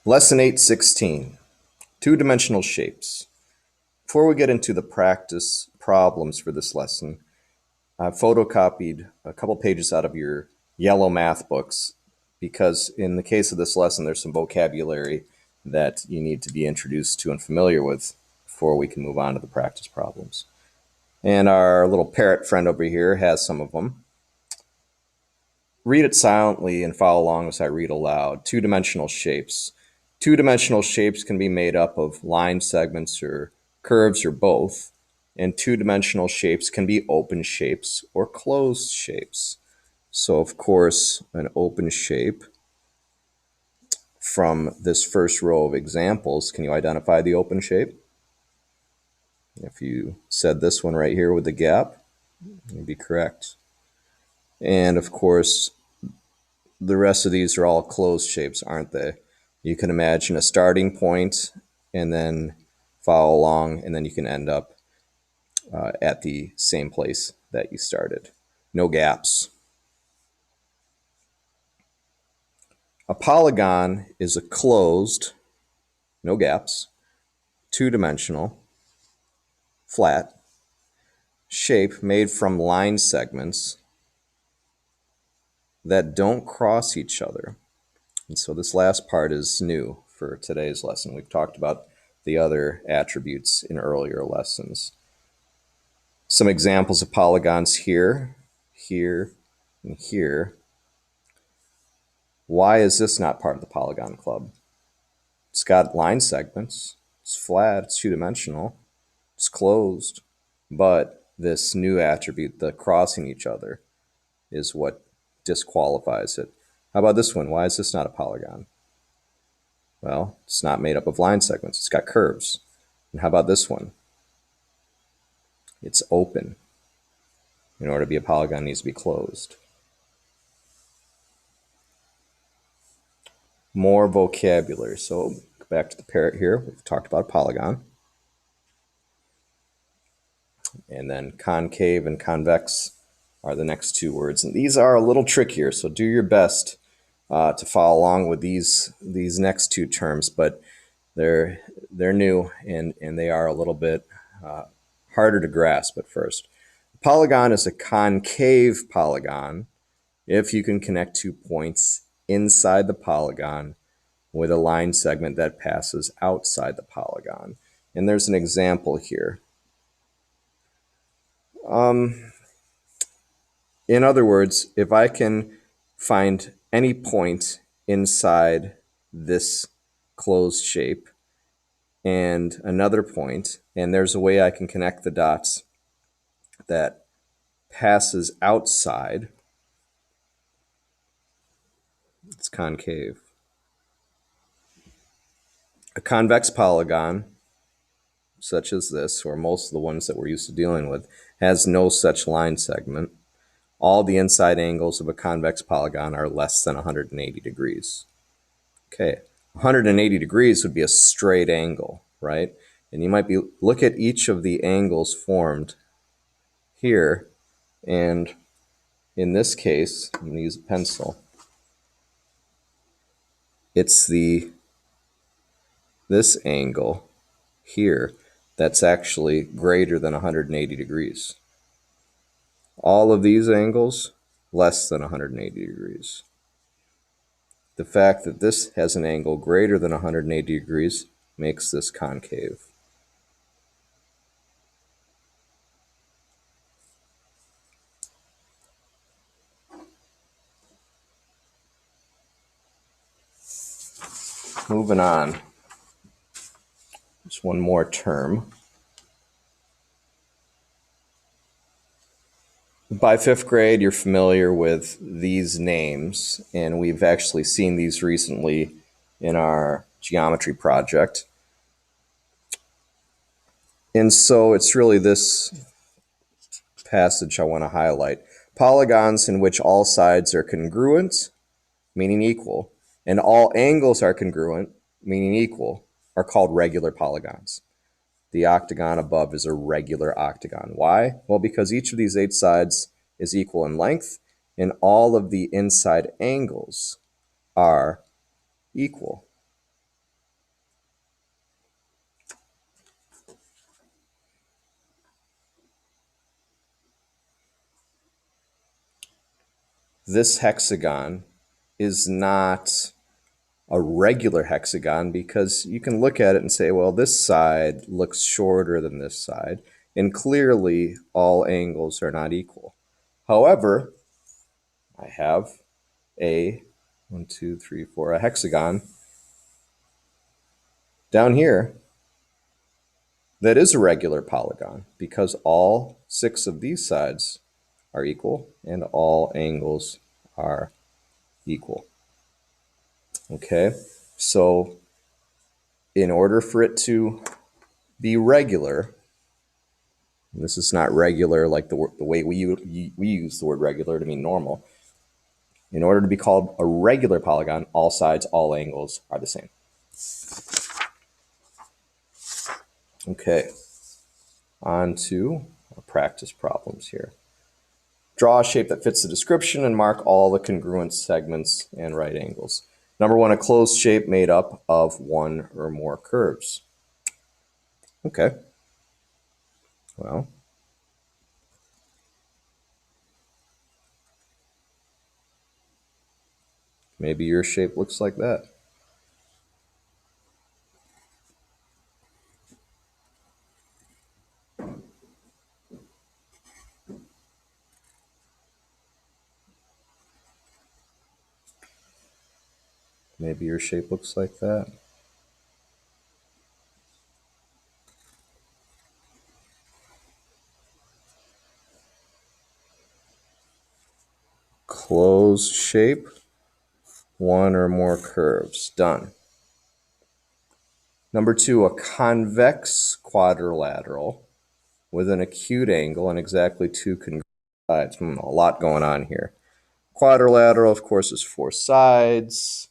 Lesson 816, two-dimensional shapes. Before we get into the practice problems for this lesson, I've photocopied a couple pages out of your yellow math books because in the case of this lesson, there's some vocabulary that you need to be introduced to and familiar with before we can move on to the practice problems. And our little parrot friend over here has some of them. Read it silently and follow along as I read aloud. Two-dimensional shapes. Two-dimensional shapes can be made up of line segments or curves or both. And two-dimensional shapes can be open shapes or closed shapes. So, of course, an open shape from this first row of examples, can you identify the open shape? If you said this one right here with the gap, you'd be correct. And, of course, the rest of these are all closed shapes, aren't they? You can imagine a starting point and then follow along, and then you can end up at the same place that you started. No gaps. A polygon is a closed, no gaps, two-dimensional, flat shape made from line segments that don't cross each other. And so this last part is new for today's lesson. We've talked about the other attributes in earlier lessons. Some examples of polygons here, here, and here. Why is this not part of the polygon club? It's got line segments, it's flat, it's two-dimensional, it's closed, but this new attribute, the crossing each other, is what disqualifies it. How about this one? Why is this not a polygon? Well, it's not made up of line segments, it's got curves. And how about this one? It's open. In order to be a polygon, it needs to be closed. More vocabulary. So go back to the parrot here. We've talked about polygon. And then concave and convex are the next two words. And these are a little trickier, so do your best to follow along with these next two terms, but they're new and they are a little bit harder to grasp at first. A polygon is a concave polygon if you can connect 2 points inside the polygon with a line segment that passes outside the polygon. And there's an example here. In other words, if I can find any point inside this closed shape and another point, and there's a way I can connect the dots that passes outside, it's concave. A convex polygon, such as this, or most of the ones that we're used to dealing with, has no such line segment. All the inside angles of a convex polygon are less than 180 degrees. Okay, 180 degrees would be a straight angle, right? And you might look at each of the angles formed here, and in this case, I'm going to use a pencil. It's this angle here that's actually greater than 180 degrees. All of these angles, less than 180 degrees. The fact that this has an angle greater than 180 degrees makes this concave. Moving on. Just one more term. By fifth grade, you're familiar with these names, and we've actually seen these recently in our geometry project. And so it's really this passage I want to highlight. Polygons in which all sides are congruent, meaning equal, and all angles are congruent, meaning equal, are called regular polygons. The octagon above is a regular octagon. Why? Well, because each of these 8 sides is equal in length, and all of the inside angles are equal. this hexagon is not a regular hexagon because you can look at it and say, well, this side looks shorter than this side, and clearly all angles are not equal. However, I have a hexagon down here that is a regular polygon because all 6 of these sides are equal and all angles are equal. Okay, so in order for it to be regular, and this is not regular like the way we use the word regular to mean normal. In order to be called a regular polygon, all sides, all angles are the same. Okay, on to our practice problems here. Draw a shape that fits the description and mark all the congruent segments and right angles. Number 1, a closed shape made up of 1 or more curves. Okay. Well, maybe your shape looks like that. Maybe your shape looks like that. Closed shape, 1 or more curves. Done. Number 2, a convex quadrilateral with an acute angle and exactly 2 congruent sides. A lot going on here. Quadrilateral, of course, is 4 sides.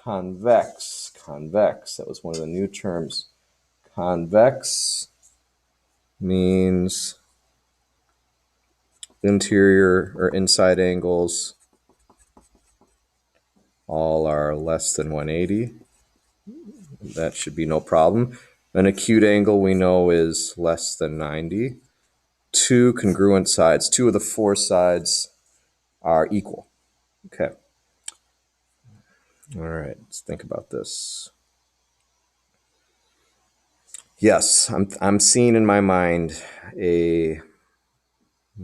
Convex, that was one of the new terms. Convex means interior or inside angles all are less than 180. That should be no problem. An acute angle we know is less than 90. 2 congruent sides. 2 of the 4 sides are equal. Okay. All right, let's think about this. Yes, I'm seeing in my mind a I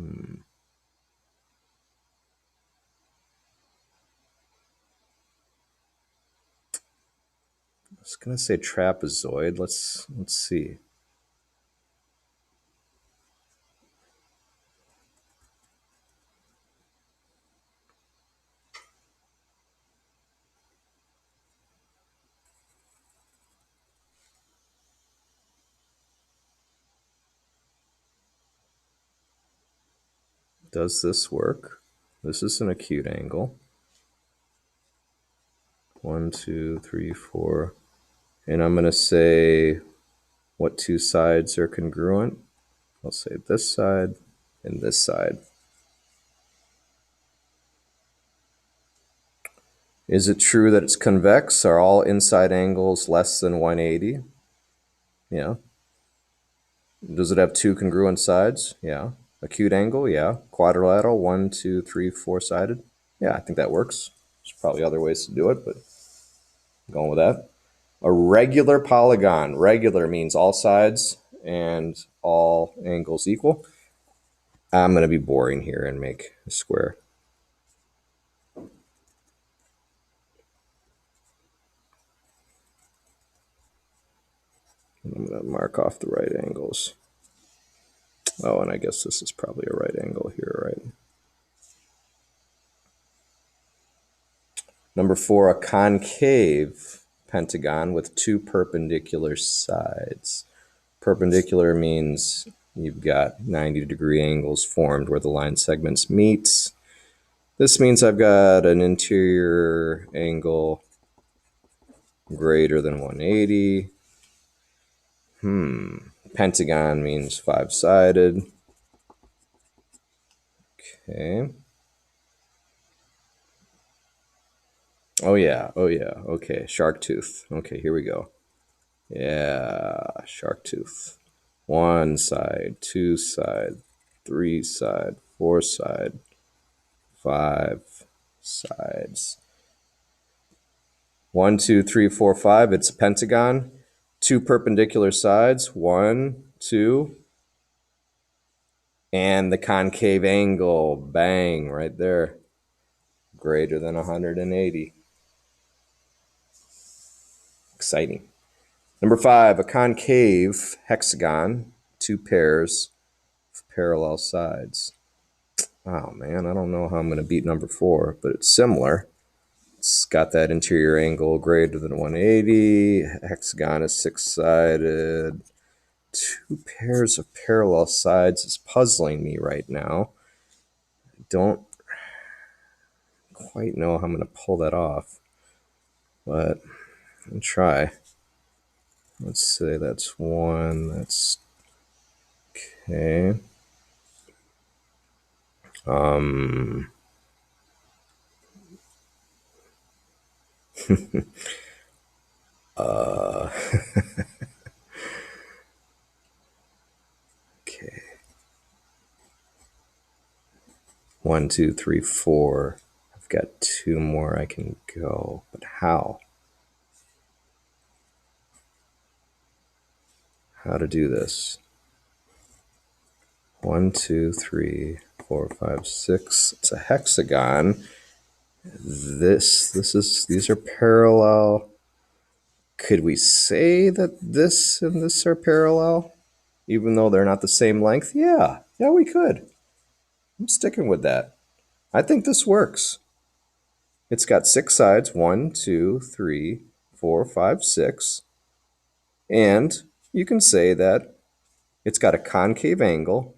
was gonna say trapezoid. Let's see. Does this work? This is an acute angle. 1, 2, 3, 4. And I'm gonna say what 2 sides are congruent. I'll say this side and this side. Is it true that it's convex? Are all inside angles less than 180? Yeah. Does it have 2 congruent sides? Yeah. Acute angle? Yeah. Quadrilateral? 1, 2, 3, 4-sided? Yeah, I think that works. There's probably other ways to do it, but I'm going with that. A regular polygon. Regular means all sides and all angles equal. I'm going to be boring here and make a square. I'm going to mark off the right angles. Oh, and I guess this is probably a right angle here, right? Number 4, a concave pentagon with 2 perpendicular sides. Perpendicular means you've got 90-degree angles formed where the line segments meet. This means I've got an interior angle greater than 180. Pentagon means 5-sided. Okay. Oh yeah, okay, shark tooth. Okay, here we go. Yeah, shark tooth. 1 side, 2 side, 3 side, 4 side, 5, sides. 1, 2, 3, 4, 5. It's a pentagon. 2 perpendicular sides. 1, 2. And the concave angle. Bang, right there. Greater than 180. Exciting. Number 5, a concave hexagon. 2 pairs of parallel sides. Oh man, I don't know how I'm going to beat number 4, but it's similar. It's got that interior angle greater than 180. Hexagon is 6-sided. 2 pairs of parallel sides is puzzling me right now. I don't quite know how I'm going to pull that off, but I'll try. Let's say that's 1. That's okay. Okay. 1, 2, 3, 4. I've got 2 more I can go, but how? How to do this? 1, 2, 3, 4, 5, 6. It's a hexagon. These are parallel. Could we say that this and this are parallel, even though they're not the same length? Yeah, we could. I'm sticking with that. I think this works. It's got 6 sides. 1, 2, 3, 4, 5, 6. And you can say that it's got a concave angle,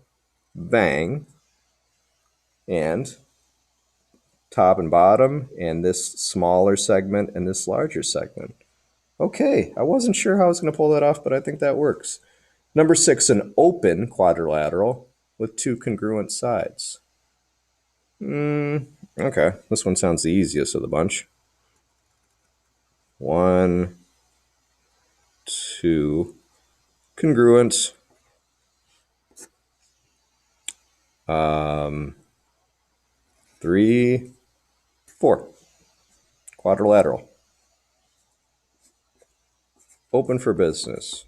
bang, and top and bottom, and this smaller segment and this larger segment. Okay, I wasn't sure how I was going to pull that off, but I think that works. Number 6, an open quadrilateral with 2 congruent sides. Okay, this one sounds the easiest of the bunch. 1, 2, congruent. 3, 4, quadrilateral. Open for business.